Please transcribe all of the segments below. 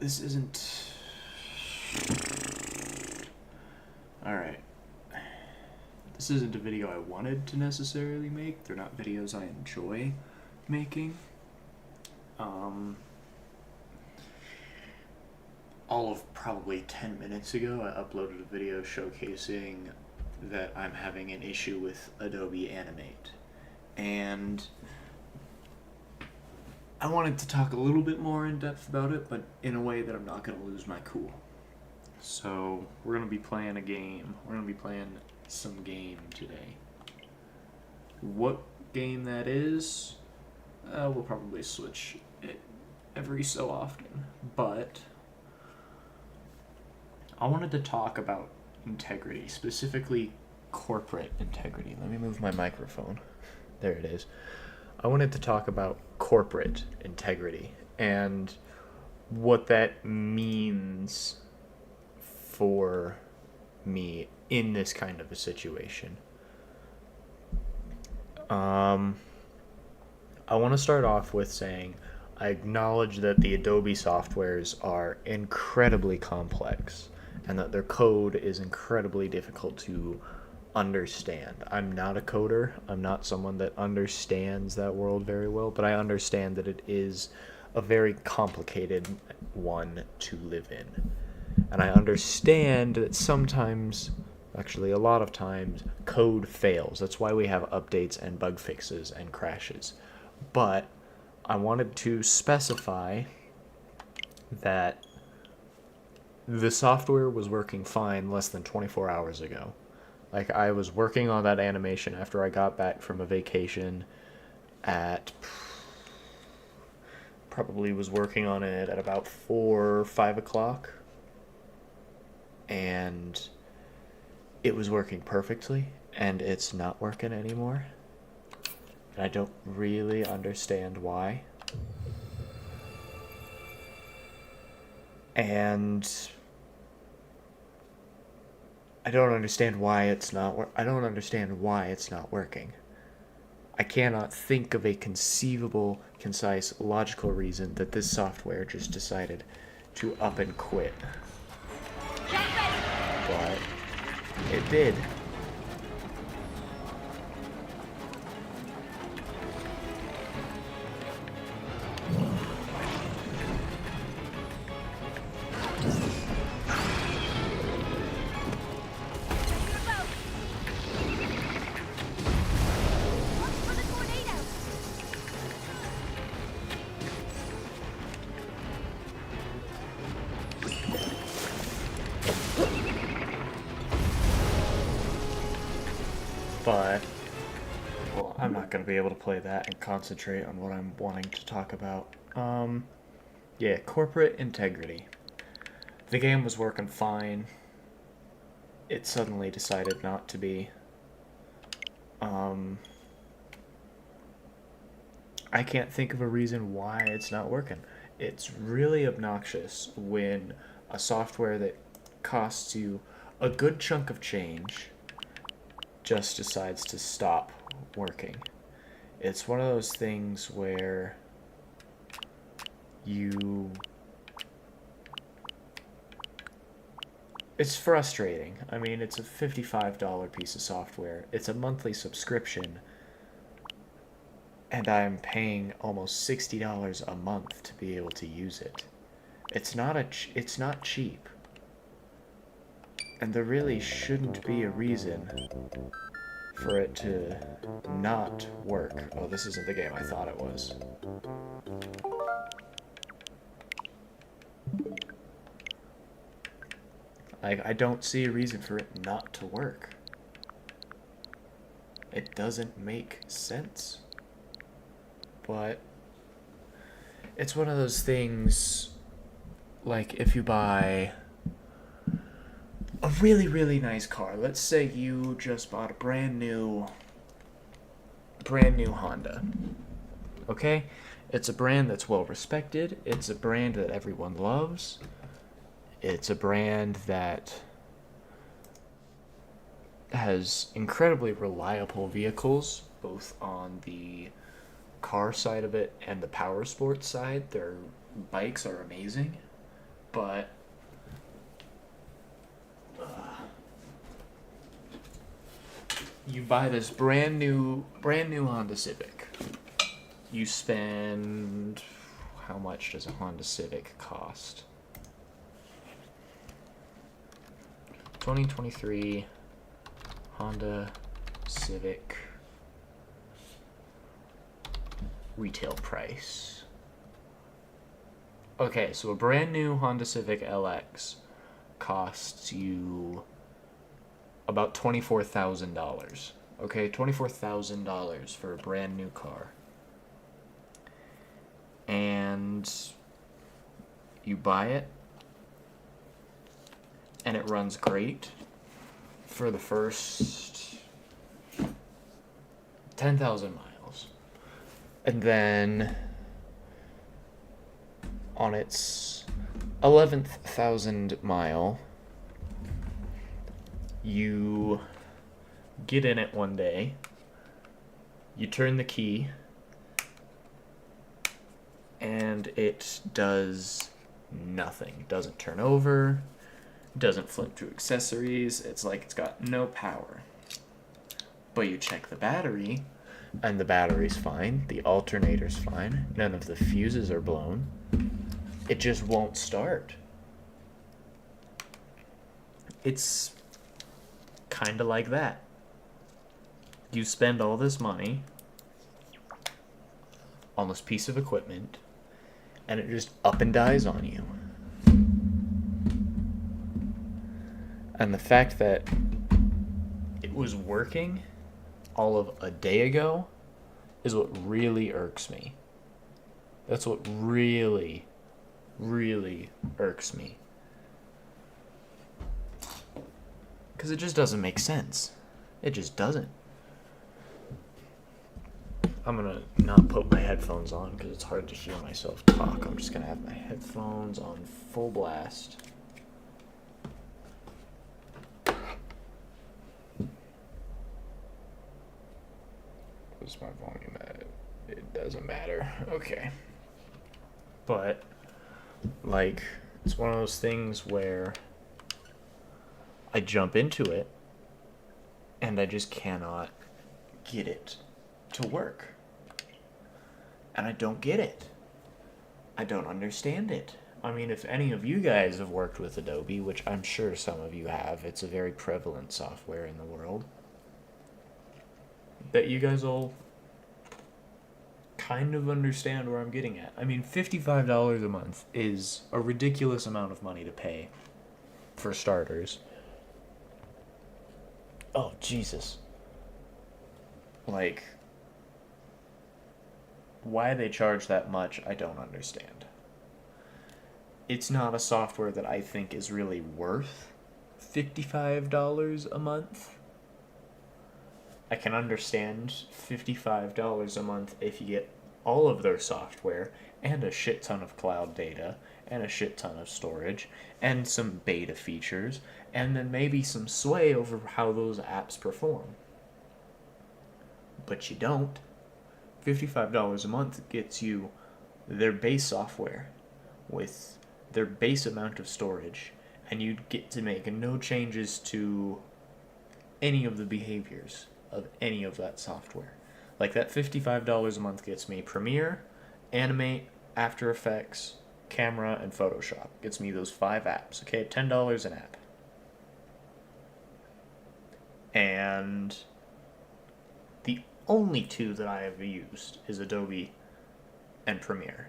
This isn't. Alright. This isn't a video I wanted to necessarily make. They're not videos I enjoy making. All of probably 10 minutes ago, I uploaded a video showcasing that I'm having an issue with Adobe Animate. And I wanted to talk a little bit more in depth about it, but in a way that I'm not going to lose my cool. So, we're going to be playing a game. We're going to be playing some game today. What game that is, we'll probably switch it every so often. But I wanted to talk about integrity, specifically corporate integrity. Let me move my microphone. There it is. I wanted to talk about corporate integrity and what that means for me in this kind of a situation. I want to start off with saying I acknowledge that the Adobe softwares are incredibly complex and that their code is incredibly difficult to understand. I'm not a coder. I'm not someone that understands that world very well, but I understand that it is a very complicated one to live in. And I understand that sometimes, actually a lot of times, code fails. That's why we have updates and bug fixes and crashes. But I wanted to specify that the software was working fine less than 24 hours ago. Like, I was working on that animation after I got back from a vacation at... Probably was working on it at about 4 or 5 o'clock. And it was working perfectly, and it's not working anymore. And I don't really understand why. And I don't understand why it's not I don't understand why it's not working. I cannot think of a conceivable, concise, logical reason that this software just decided to up and quit. But it did. But, well, I'm not going to be able to play that and concentrate on what I'm wanting to talk about. Yeah, corporate integrity. The game was working fine. It suddenly decided not to be. I can't think of a reason why it's not working. It's really obnoxious when a software that costs you a good chunk of change just decides to stop working. It's one of those things where it's frustrating. I mean, it's a $55 piece of software. It's a monthly subscription, and I'm paying almost $60 a month to be able to use it. It's not cheap. And there really shouldn't be a reason for it to not work. Oh, this isn't the game I thought it was. I don't see a reason for it not to work. It doesn't make sense. But it's one of those things, like if you buy a really, really nice car. Let's say you just bought a brand new Honda. Okay? It's a brand that's well respected. It's a brand that everyone loves. It's a brand that has incredibly reliable vehicles, both on the car side of it and the power sports side. Their bikes are amazing. But you buy this brand new Honda Civic. You spend, how much does a Honda Civic cost? 2023 Honda Civic retail price. Okay, so a brand new Honda Civic LX costs you about $24,000. Okay, $24,000 for a brand new car. And you buy it, and it runs great for the first 10,000 miles. And then on its 11th thousand mile, you get in it one day, you turn the key, and it does nothing. Doesn't turn over, doesn't flip to accessories. It's like it's got no power. But you check the battery, and the battery's fine, the alternator's fine, none of the fuses are blown. It just won't start. It's kind of like that. You spend all this money on this piece of equipment, and it just up and dies on you. And the fact that it was working all of a day ago is what really irks me. That's what really, really irks me. Because it just doesn't make sense. It just doesn't. I'm gonna not put my headphones on because it's hard to hear myself talk. I'm just gonna have my headphones on full blast. What's my volume at? It doesn't matter. Okay. But, like, it's one of those things where I jump into it and I just cannot get it to work. And I don't get it. I don't understand it. I mean, if any of you guys have worked with Adobe, which I'm sure some of you have, it's a very prevalent software in the world, that you guys will kind of understand where I'm getting at. I mean, $55 a month is a ridiculous amount of money to pay, for starters. Oh, Jesus. Like, why they charge that much, I don't understand. It's not a software that I think is really worth $55 a month. I can understand $55 a month if you get all of their software and a shit ton of cloud data and a shit ton of storage and some beta features and then maybe some sway over how those apps perform. But you don't. $55 a month gets you their base software with their base amount of storage, and you get to make no changes to any of the behaviors of any of that software. Like, that $55 a month gets me Premiere, Animate, After Effects, Camera, and Photoshop. Gets me those 5 apps, okay? $10 an app. And the only 2 that I have used is Adobe and Premiere.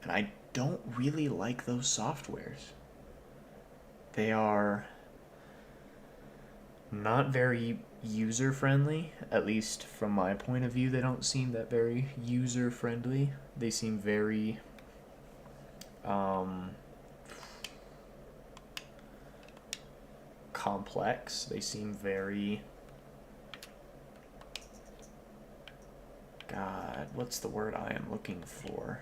And I don't really like those softwares. They are not very user-friendly, at least from my point of view. They don't seem that very user-friendly. They seem very complex. They seem very, God, what's the word I am looking for?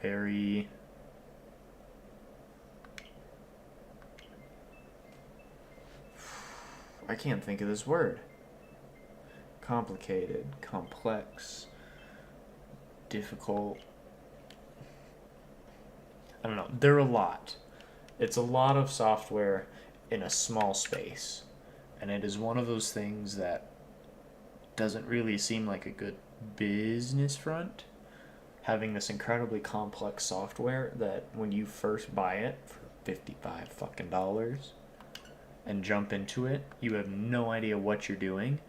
Very, I can't think of this word. Complicated, complex, difficult. I don't know. They're a lot. It's a lot of software in a small space. And it is one of those things that doesn't really seem like a good business front. Having this incredibly complex software that when you first buy it for 55 fucking dollars and jump into it, you have no idea what you're doing.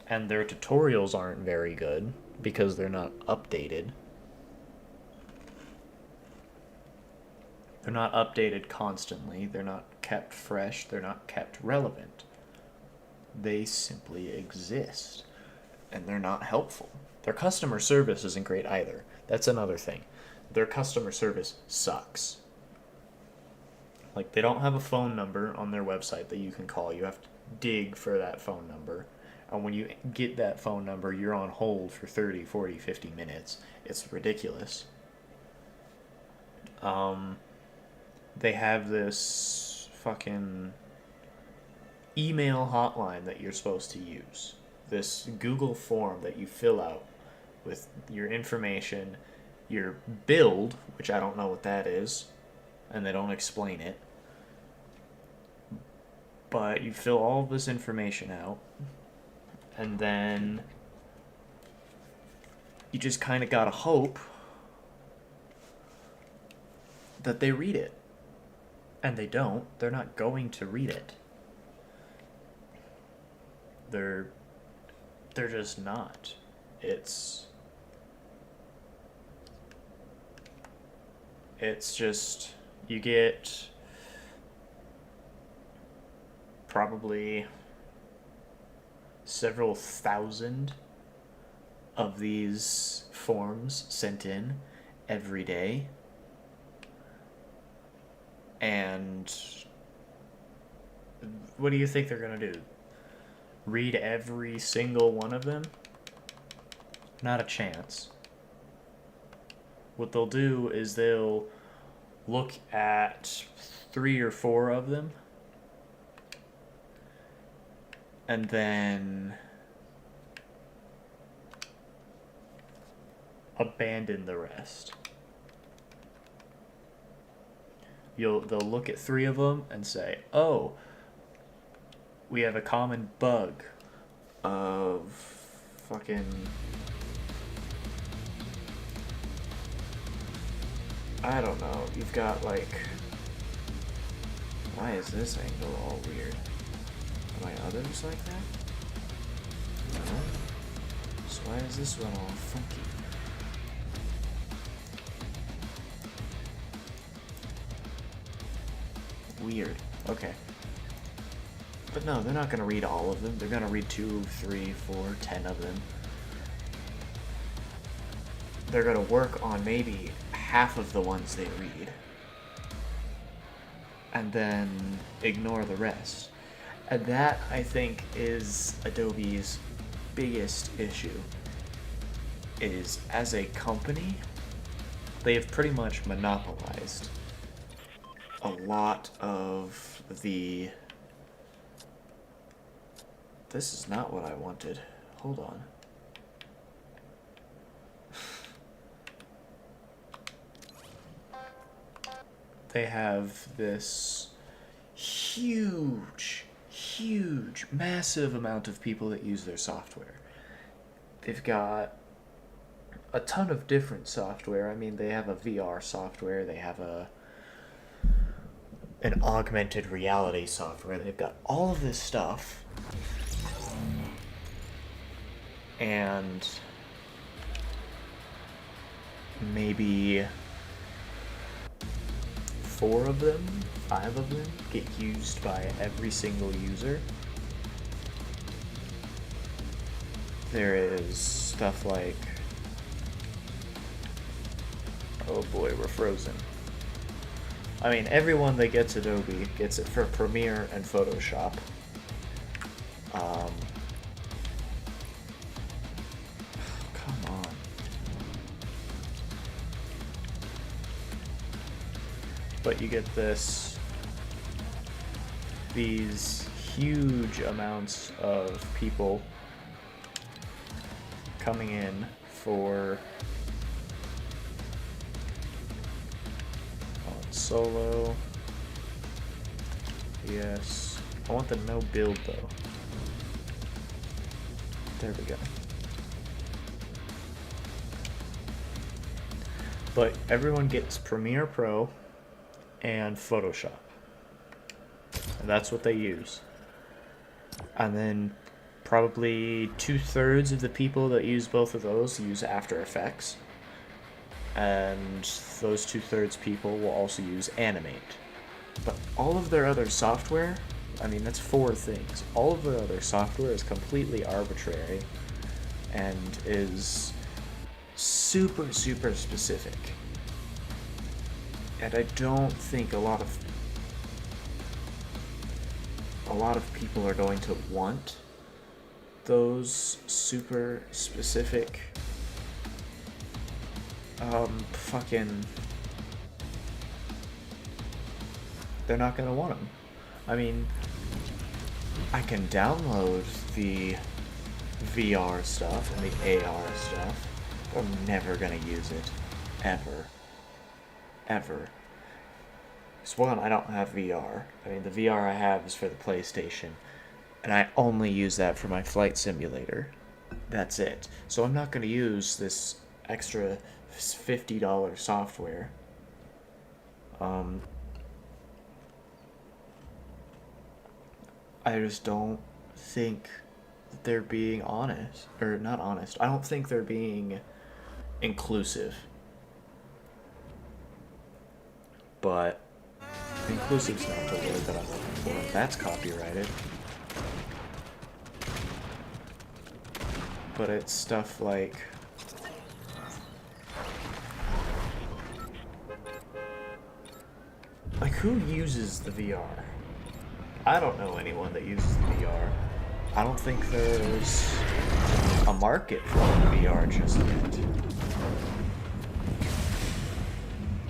And their tutorials aren't very good because they're not updated. They're not updated constantly. They're not kept fresh. They're not kept relevant. They simply exist. And they're not helpful. Their customer service isn't great either. That's another thing. Their customer service sucks. Like, they don't have a phone number on their website that you can call. You have to dig for that phone number. And when you get that phone number, you're on hold for 30, 40, 50 minutes. It's ridiculous. They have this fucking email hotline that you're supposed to use. This Google form that you fill out with your information, your build, which I don't know what that is, and they don't explain it. But you fill all of this information out, and then you just kind of gotta hope that they read it. And they don't. They're not going to read it. They're just not. It's just, you get probably several thousand of these forms sent in every day. And what do you think they're going to do? Read every single one of them? Not a chance. What they'll do is they'll look at 3 or 4 of them and then abandon the rest. They'll look at 3 of them and say, "Oh, we have a common bug of fucking I don't know. You've got like, why is this angle all weird? Are my others like that? No. So why is this one all funky? Weird. Okay. But no, they're not going to read all of them. They're going to read 2, 3, 4, 10 of them. They're going to work on maybe half of the ones they read. And then ignore the rest. And that, I think, is Adobe's biggest issue. Is, as a company, they have pretty much monopolized a lot of the... This is not what I wanted. Hold on. They have this huge, massive amount of people that use their software. They've got a ton of different software. I mean, they have a VR software. They have an augmented reality software. They've got all of this stuff. And maybe 4 of them, 5 of them get used by every single user. There is stuff like, oh boy, we're frozen. I mean, everyone that gets Adobe gets it for Premiere and Photoshop. Come on. But you get these huge amounts of people coming in for, oh solo. Yes. I want the no build though. There we go. But everyone gets Premiere Pro and Photoshop. And that's what they use. And then probably 2/3 of the people that use both of those use After Effects. And those 2/3 people will also use Animate. But all of their other software, I mean, that's 4 things. All of their other software is completely arbitrary and is super, super specific. And I don't think a lot of people are going to want those super specific fucking, they're not gonna want them. I mean, I can download the VR stuff and the AR stuff, but I'm never gonna use it. Ever. Ever. Because one, I don't have VR. I mean, the VR I have is for the PlayStation, and I only use that for my flight simulator. That's it. So I'm not gonna use this extra $50 software. I just don't think that they're being honest. Or not honest. I don't think they're being inclusive. But inclusive's not the word that I'm looking for. That's copyrighted. But it's stuff like who uses the VR? I don't know anyone that uses the VR. I don't think there's a market for VR just yet.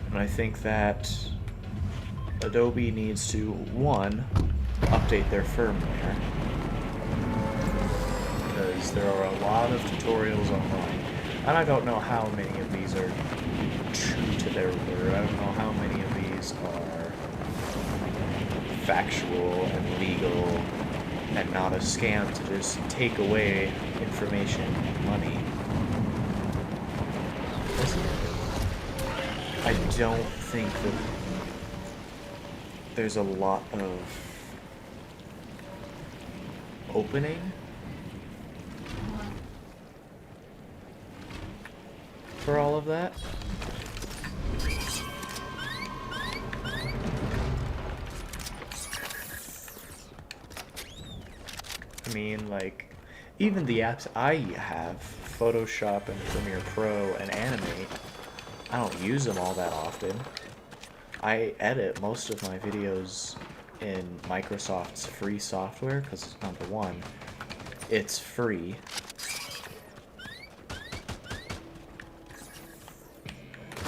And I think that Adobe needs to, one, update their firmware, because there are a lot of tutorials online, and I don't know how many of these are true to their word. I don't know how many of these are factual and legal and not a scam to just take away information and money. I don't think that there's a lot of opening for all of that. I mean, like, even the apps I have, Photoshop and Premiere Pro and Animate, I don't use them all that often. I edit most of my videos in Microsoft's free software because, number one, it's free.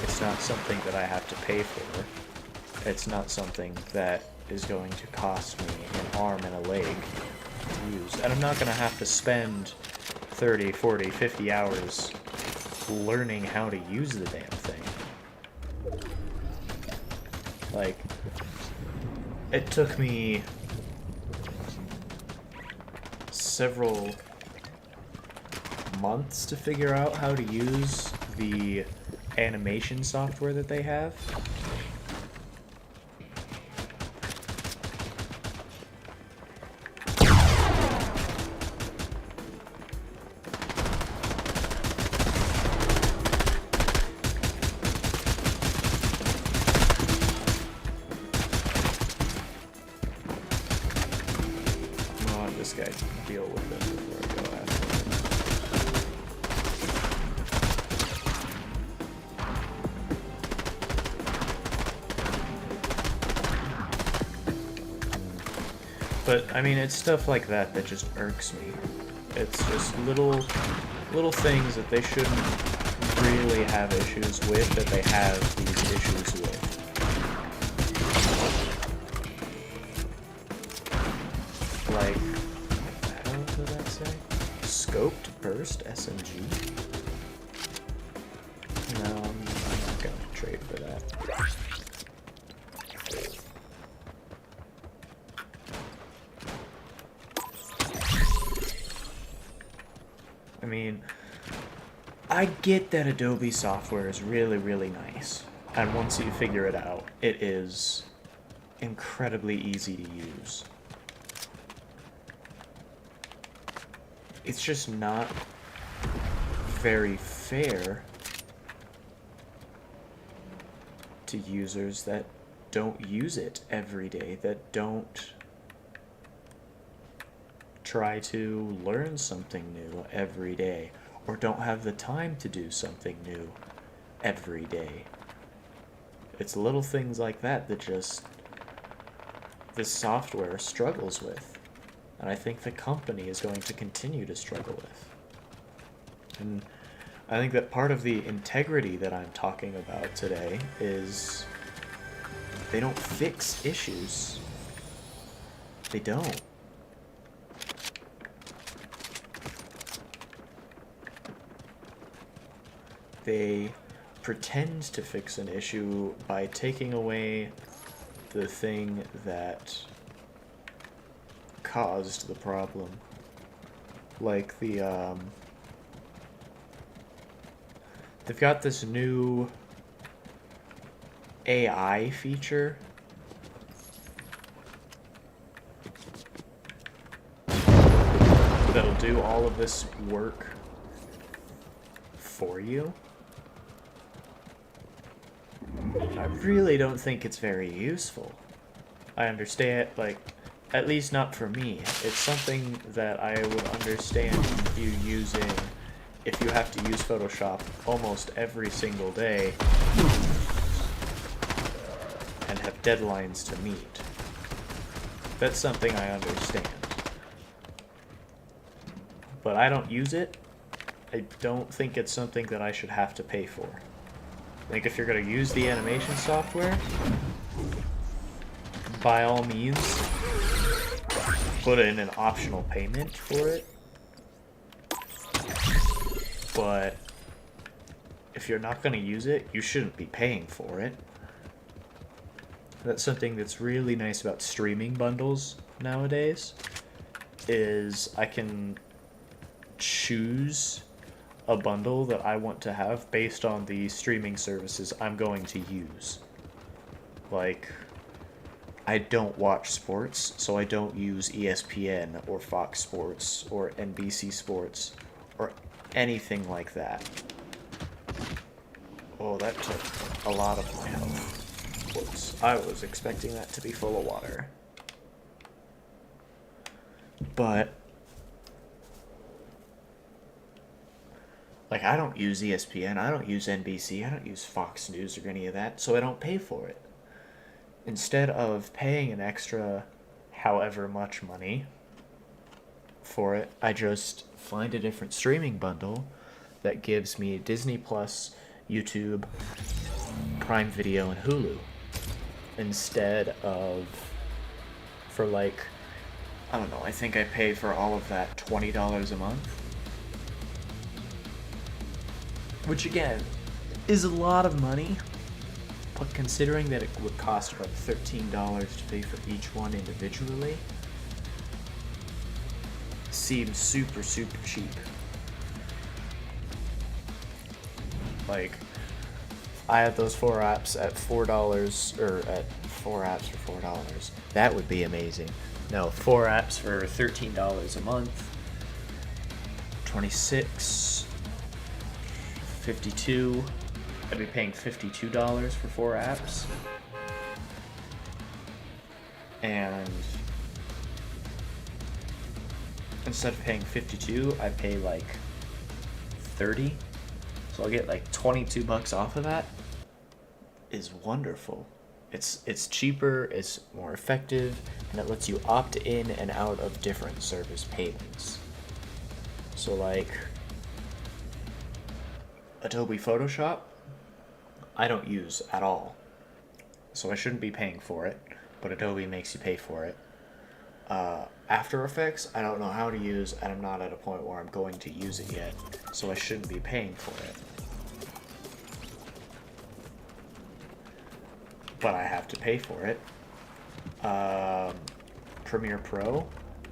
It's not something that I have to pay for. It's not something that is going to cost me an arm and a leg to use. And I'm not going to have to spend 30, 40, 50 hours learning how to use the damn thing. Like, it took me several months to figure out how to use the animation software that they have. This guy deal with it before I go after him. But I mean, it's stuff like that that just irks me. It's just little things that they shouldn't really have issues with that they have these issues with. Like, what did that say? Scoped burst SMG? No, I'm not gonna trade for that. mean, I get that Adobe software is really, really nice. And once you figure it out, it is incredibly easy to use. It's just not very fair to users that don't use it every day, that don't try to learn something new every day, or don't have the time to do something new every day. It's little things like that that just this software struggles with. And I think the company is going to continue to struggle with. And I think that part of the integrity that I'm talking about today is they don't fix issues. They don't. They pretend to fix an issue by taking away the thing that caused the problem. Like they've got this new AI feature that'll do all of this work for you. I really don't think it's very useful. I understand, like, at least not for me. It's something that I would understand you using if you have to use Photoshop almost every single day and have deadlines to meet. That's something I understand. But I don't use it. I don't think it's something that I should have to pay for. I think if you're going to use the animation software, by all means, put in an optional payment for it. But if you're not going to use it, you shouldn't be paying for it. That's something that's really nice about streaming bundles nowadays, is I can choose a bundle that I want to have based on the streaming services I'm going to use. Like, I don't watch sports, so I don't use ESPN or Fox Sports or NBC Sports or anything like that. Oh, that took a lot of my health. Whoops, I was expecting that to be full of water. But like, I don't use ESPN, I don't use NBC, I don't use Fox News or any of that, so I don't pay for it. Instead of paying an extra however much money for it, I just find a different streaming bundle that gives me Disney Plus, YouTube, Prime Video, and Hulu. Instead of, for like, I don't know, I think I pay for all of that $20 a month. Which again, is a lot of money, but considering that it would cost about $13 to pay for each one individually, seems super, super cheap. Like, I had those 4 apps at $4, or at 4 apps for $4. That would be amazing. No, 4 apps for $13 a month. 26, 52. I'd be paying $52 for 4 apps. And instead of paying 52, I pay like 30. So I'll get like 22 bucks off of that. Is wonderful. It's cheaper, it's more effective, and it lets you opt in and out of different service payments. So like Adobe Photoshop, I don't use at all. So I shouldn't be paying for it, but Adobe makes you pay for it. After Effects, I don't know how to use, and I'm not at a point where I'm going to use it yet, so I shouldn't be paying for it. But I have to pay for it. Premiere Pro,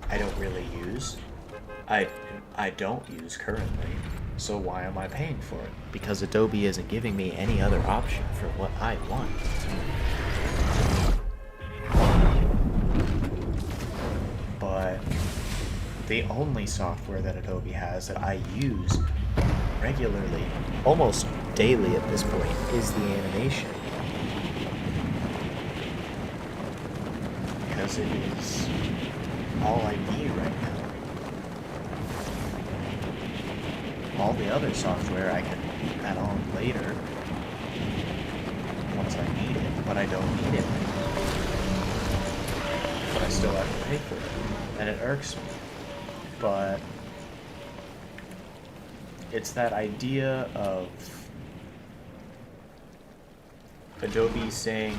I don't really use. I I don't use currently. So why am I paying for it? Because Adobe isn't giving me any other option for what I want. But the only software that Adobe has that I use regularly, almost daily at this point, is the animation. Because it is all I need right now. All the other software I can add on later once I need it, but I don't need it right now. But I still have to pay for it, and it irks me. But it's that idea of Adobe saying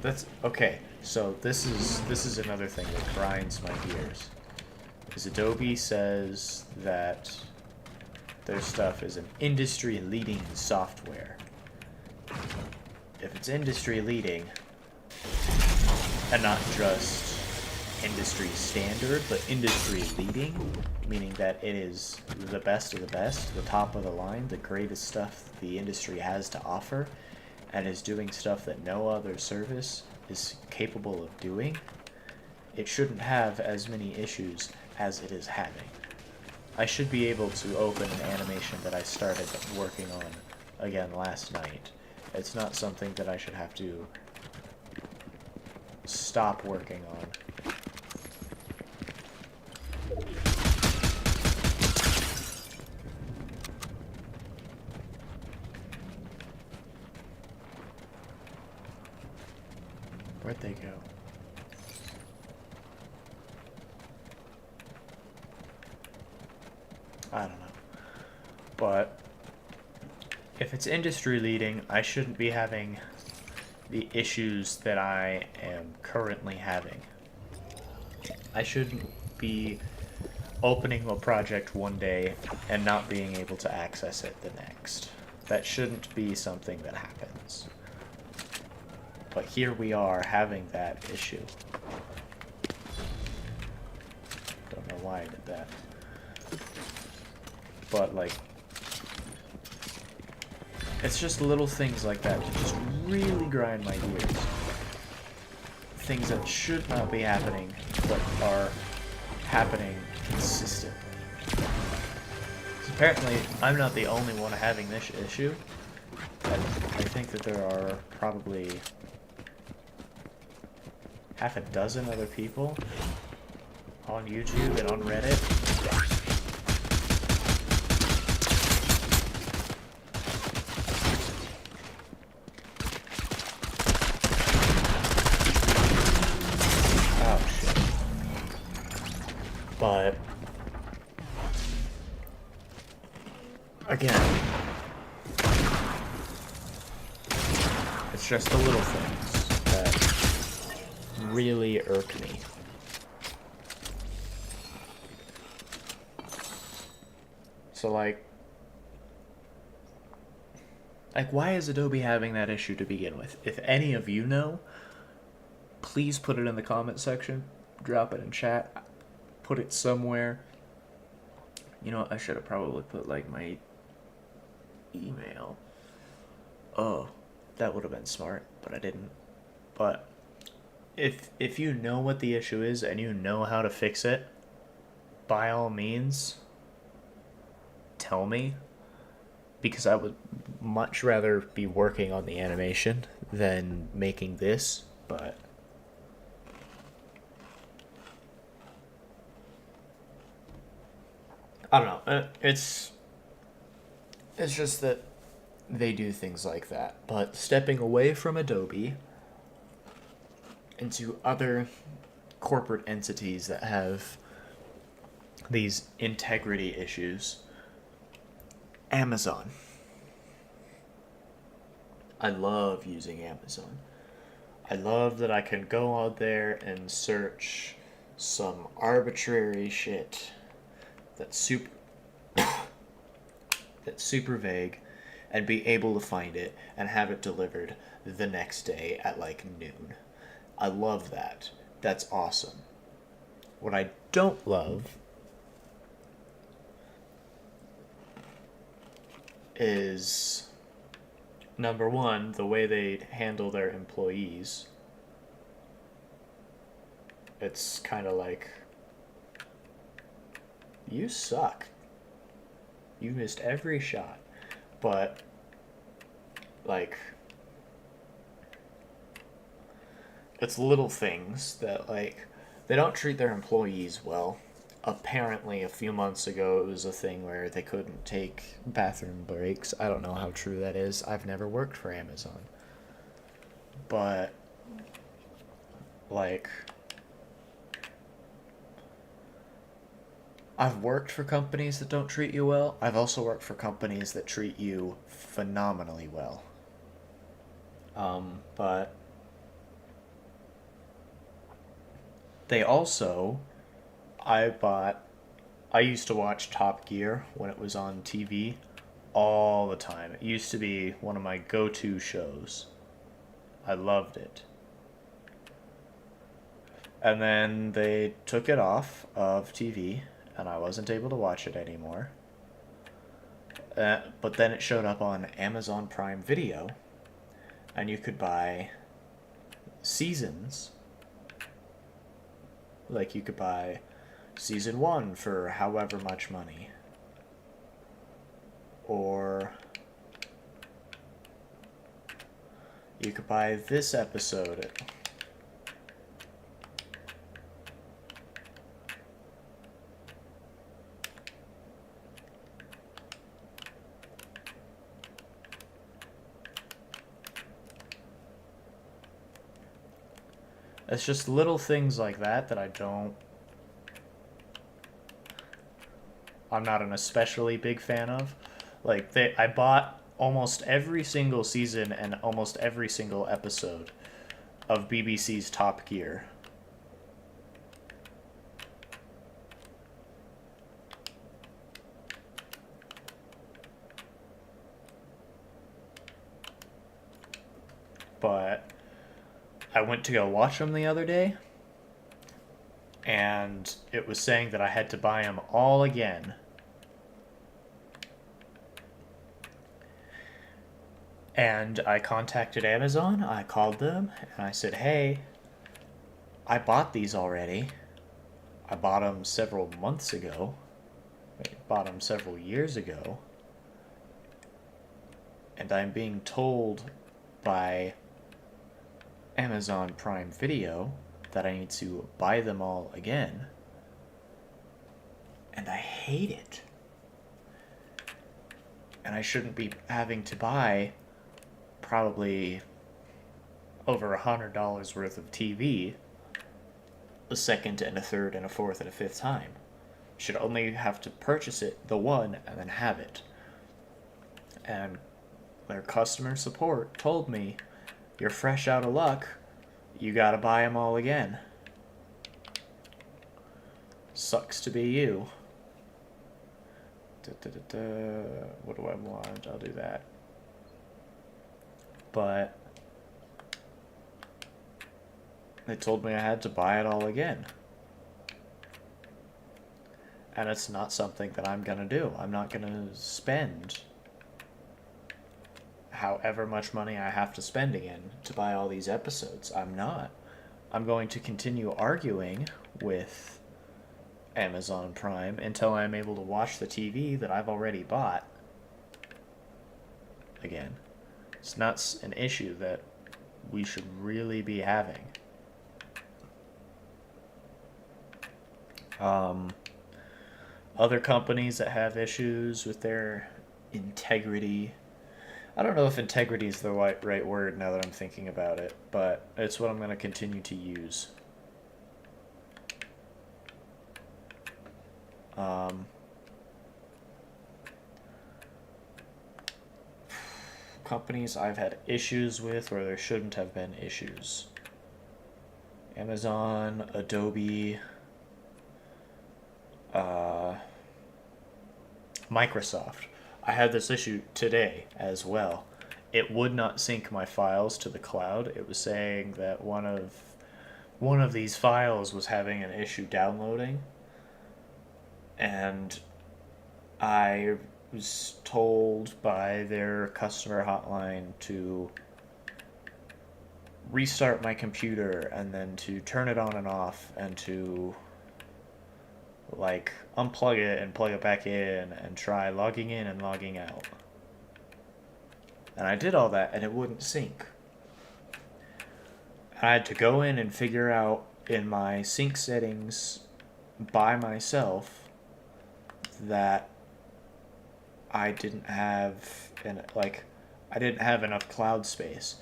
that's okay. So this is another thing that grinds my gears. Is Adobe says that their stuff is an industry leading software. If it's industry leading and not just industry standard, but industry leading, meaning that it is the best of the best, the top of the line, the greatest stuff the industry has to offer, and is doing stuff that no other service is capable of doing, it shouldn't have as many issues as it is having. I should be able to open an animation that I started working on again last night. It's not something that I should have to stop working on. Where'd they go? I don't know. But if it's industry leading, I shouldn't be having the issues that I am currently having. I shouldn't be opening a project one day and not being able to access it the next. That shouldn't be something that happens. But here we are having that issue. Don't know why I did that. But like, it's just little things like that that just really grind my gears. Things that should not be happening, but are happening consistently. Apparently, I'm not the only one having this issue. I think that there are probably half a dozen other people on YouTube and on Reddit. Oh shit. But again, it's just the little things that really irk me. So like why is Adobe having that issue to begin with? If any of you know, please put it in the comment section, drop it in chat, put it somewhere. You know, I should have probably put like my email. Oh, that would have been smart, but I didn't. But if you know what the issue is and you know how to fix it, by all means, tell me, because I would much rather be working on the animation than making this. But I don't know. It's just that they do things like that. But stepping away from Adobe into other corporate entities that have these integrity issues. Amazon. I love using Amazon. I love that I can go out there and search some arbitrary shit that's super that's super vague and be able to find it and have it delivered the next day at like noon. I love that. That's awesome. What I don't love is number one, the way they handle their employees. It's kind of like, you suck. You missed every shot. But, like, it's little things that, like, they don't treat their employees well. Apparently, a few months ago, it was a thing where they couldn't take bathroom breaks. I don't know how true that is. I've never worked for Amazon. But, like, I've worked for companies that don't treat you well. I've also worked for companies that treat you phenomenally well. But they also, I used to watch Top Gear when it was on TV all the time. It used to be one of my go to shows. I loved it. And then they took it off of TV, and I wasn't able to watch it anymore. But then it showed up on Amazon Prime Video, and you could buy seasons. Like, you could buy season one for however much money. Or you could buy this episode. It's just little things like that that I'm not an especially big fan of. Like, I bought almost every single season and almost every single episode of BBC's Top Gear. But I went to go watch them the other day, and it was saying that I had to buy them all again. And I contacted Amazon, I called them, and I said, hey, I bought these already. I bought them several months ago. I bought them several years ago. And I'm being told by Amazon Prime Video that I need to buy them all again. And I hate it. And I shouldn't be having to buy probably over $100 worth of TV a second and a third and a fourth and a fifth time. Should only have to purchase it the one and then have it. And their customer support told me, you're fresh out of luck, you gotta buy them all again. Sucks to be you. What do I want? I'll do that. But they told me I had to buy it all again. And it's not something that I'm gonna do. I'm not gonna spend however much money I have to spend again to buy all these episodes. I'm not. I'm going to continue arguing with Amazon Prime until I'm able to watch the TV that I've already bought again. It's not an issue that we should really be having. Other companies that have issues with their integrity. I don't know if integrity is the right word now that I'm thinking about it, but it's what I'm going to continue to use. Companies I've had issues with where there shouldn't have been issues. Amazon, Adobe, Microsoft. I had this issue today as well. It would not sync my files to the cloud. It was saying that one of these files was having an issue downloading, and I was told by their customer hotline to restart my computer and then to turn it on and off and to like unplug it and plug it back in and try logging in and logging out. And I did all that and it wouldn't sync. I had to go in and figure out in my sync settings by myself that I didn't have I didn't have enough cloud space.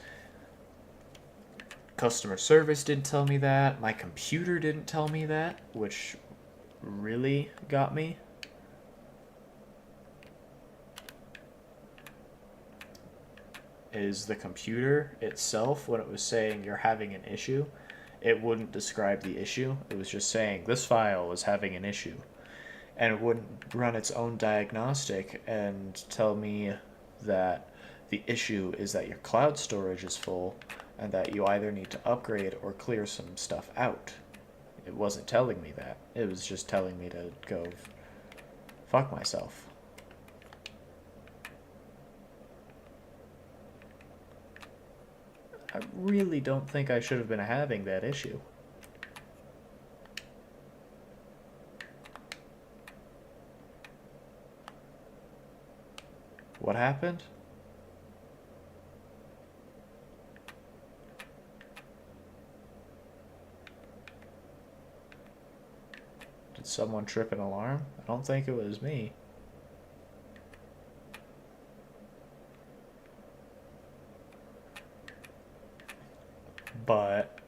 Customer service didn't tell me that. My computer didn't tell me that, which really got me. Is the computer itself, when it was saying you're having an issue, it wouldn't describe the issue. It was just saying this file was having an issue. And it wouldn't run its own diagnostic and tell me that the issue is that your cloud storage is full and that you either need to upgrade or clear some stuff out. It wasn't telling me that. It was just telling me to go fuck myself. I really don't think I should have been having that issue. What happened? Did someone trip an alarm? I don't think it was me. But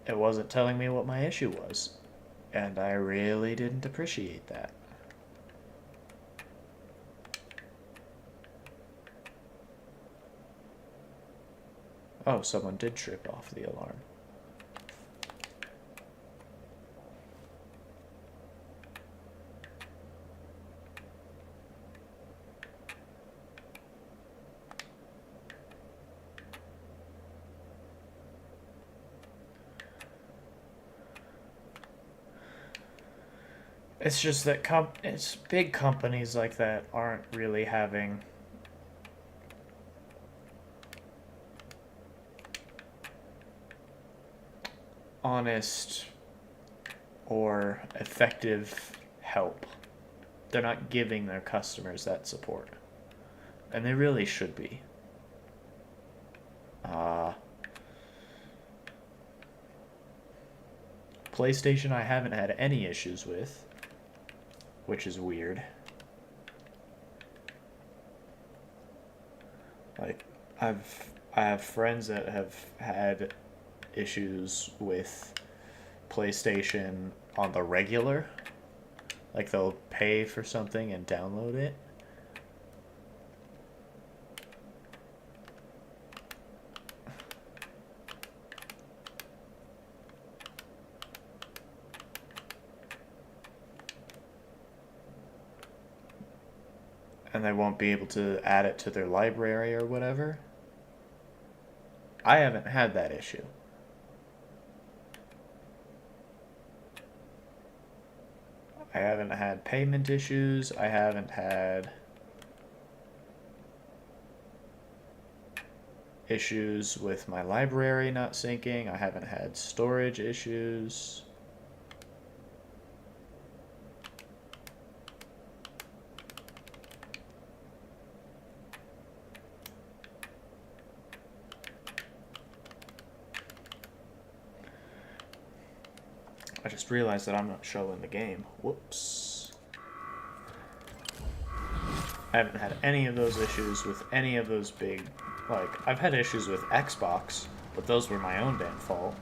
it wasn't telling me what my issue was. And I really didn't appreciate that. Oh, someone did trip off the alarm. It's just that it's big companies like that aren't really having honest or effective help. They're not giving their customers that support. And they really should be. PlayStation I haven't had any issues with, which is weird. Like, I have friends that have had issues with PlayStation on the regular. Like, they'll pay for something and download it. And they won't be able to add it to their library or whatever. I haven't had that issue. I haven't had payment issues. I haven't had issues with my library not syncing. I haven't had storage issues. I just realized that I'm not showing the game. Whoops. I haven't had any of those issues with any of those big... Like, I've had issues with Xbox, but those were my own damn fault.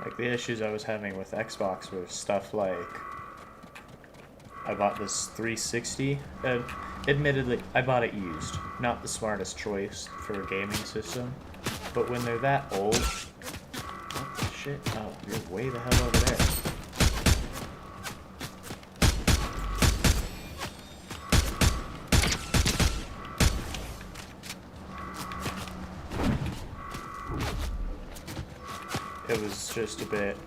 Like, the issues I was having with Xbox were stuff like... I bought this 360, and admittedly, I bought it used. Not the smartest choice for a gaming system, but when they're that old... What the shit? Oh, you're way the hell over there. it was just a bit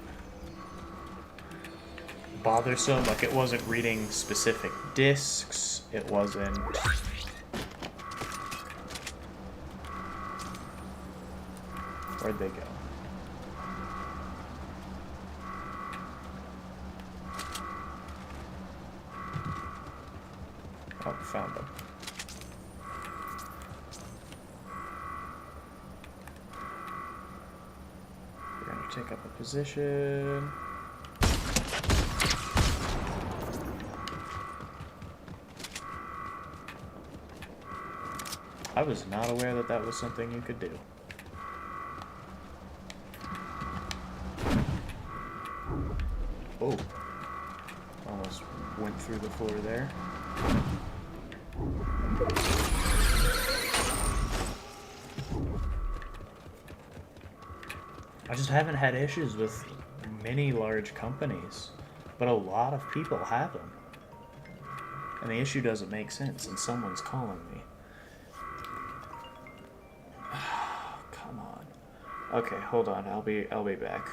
bothersome. Like, it wasn't reading specific disks. It wasn't... Where'd they go? Oh, found them. We're gonna take up a position. I was not aware that that was something you could do. Oh. Almost went through the floor there. I just haven't had issues with many large companies, but a lot of people have them. And the issue doesn't make sense, and someone's calling me. Come on. Okay, hold on. I'll be back.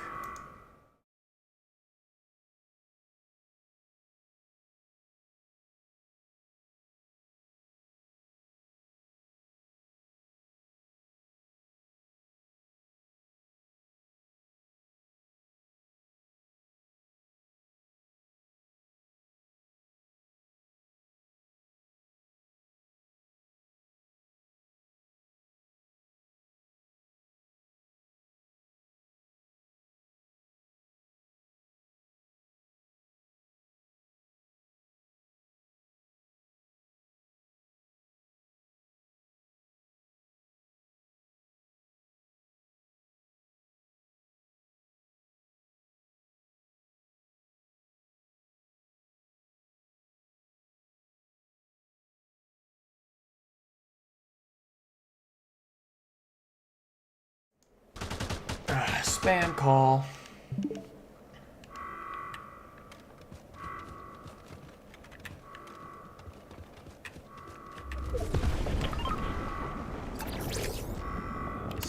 Spam call.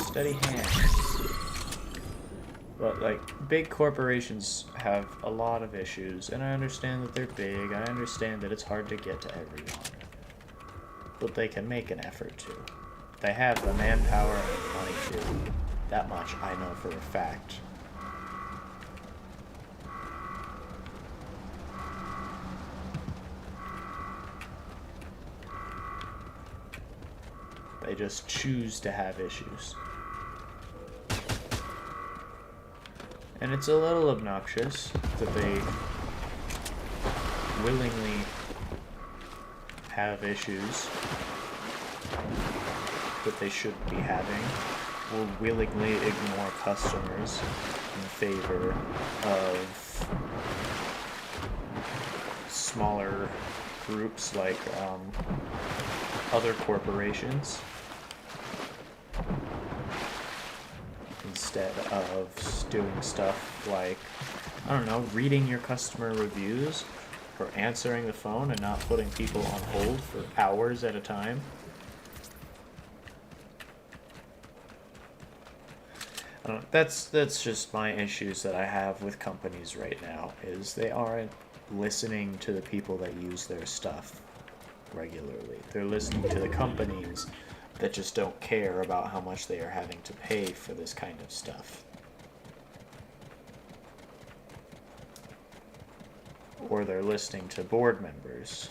Steady hand. But, like, big corporations have a lot of issues, and I understand that they're big. I understand that it's hard to get to everyone. But they can make an effort to. They have the manpower and the money to. That much I know for a fact. They just choose to have issues. And it's a little obnoxious that they willingly have issues that they shouldn't be having, or willingly ignore customers in favor of smaller groups like other corporations, instead of doing stuff like, I don't know, reading your customer reviews or answering the phone and not putting people on hold for hours at a time. That's just my issues that I have with companies right now, is they aren't listening to the people that use their stuff regularly. They're listening to the companies that just don't care about how much they are having to pay for this kind of stuff. Or they're listening to board members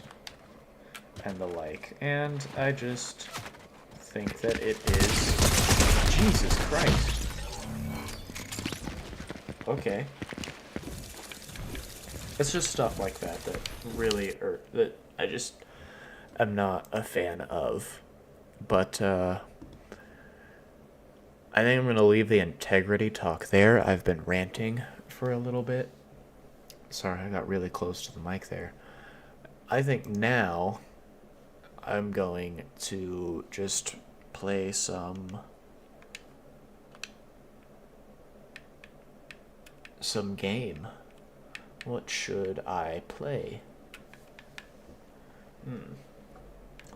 and the like. And I just think that it is... Jesus Christ. Okay. It's just stuff like that that really, that I just am not a fan of. But, I think I'm going to leave the integrity talk there. I've been ranting for a little bit. Sorry, I got really close to the mic there. I think now I'm going to just play some game. What should I play?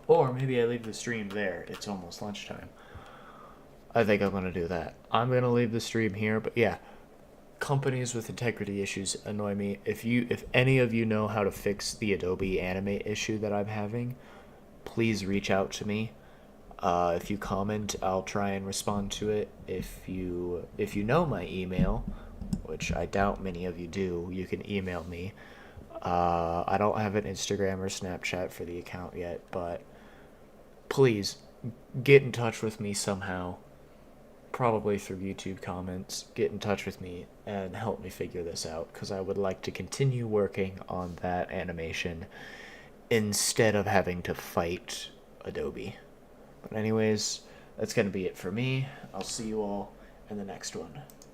Or maybe I leave the stream there. It's almost lunchtime. I think I'm going to do that. I'm going to leave the stream here, but yeah, companies with integrity issues annoy me. If any of you know how to fix the Adobe Animate issue that I'm having, please reach out to me. If you comment, I'll try and respond to it. If you know my email, which I doubt many of you do, you can email me. I don't have an Instagram or Snapchat for the account yet, but please get in touch with me somehow. Probably through YouTube comments. Get in touch with me and help me figure this out, because I would like to continue working on that animation instead of having to fight Adobe. But anyways, that's going to be it for me. I'll see you all in the next one.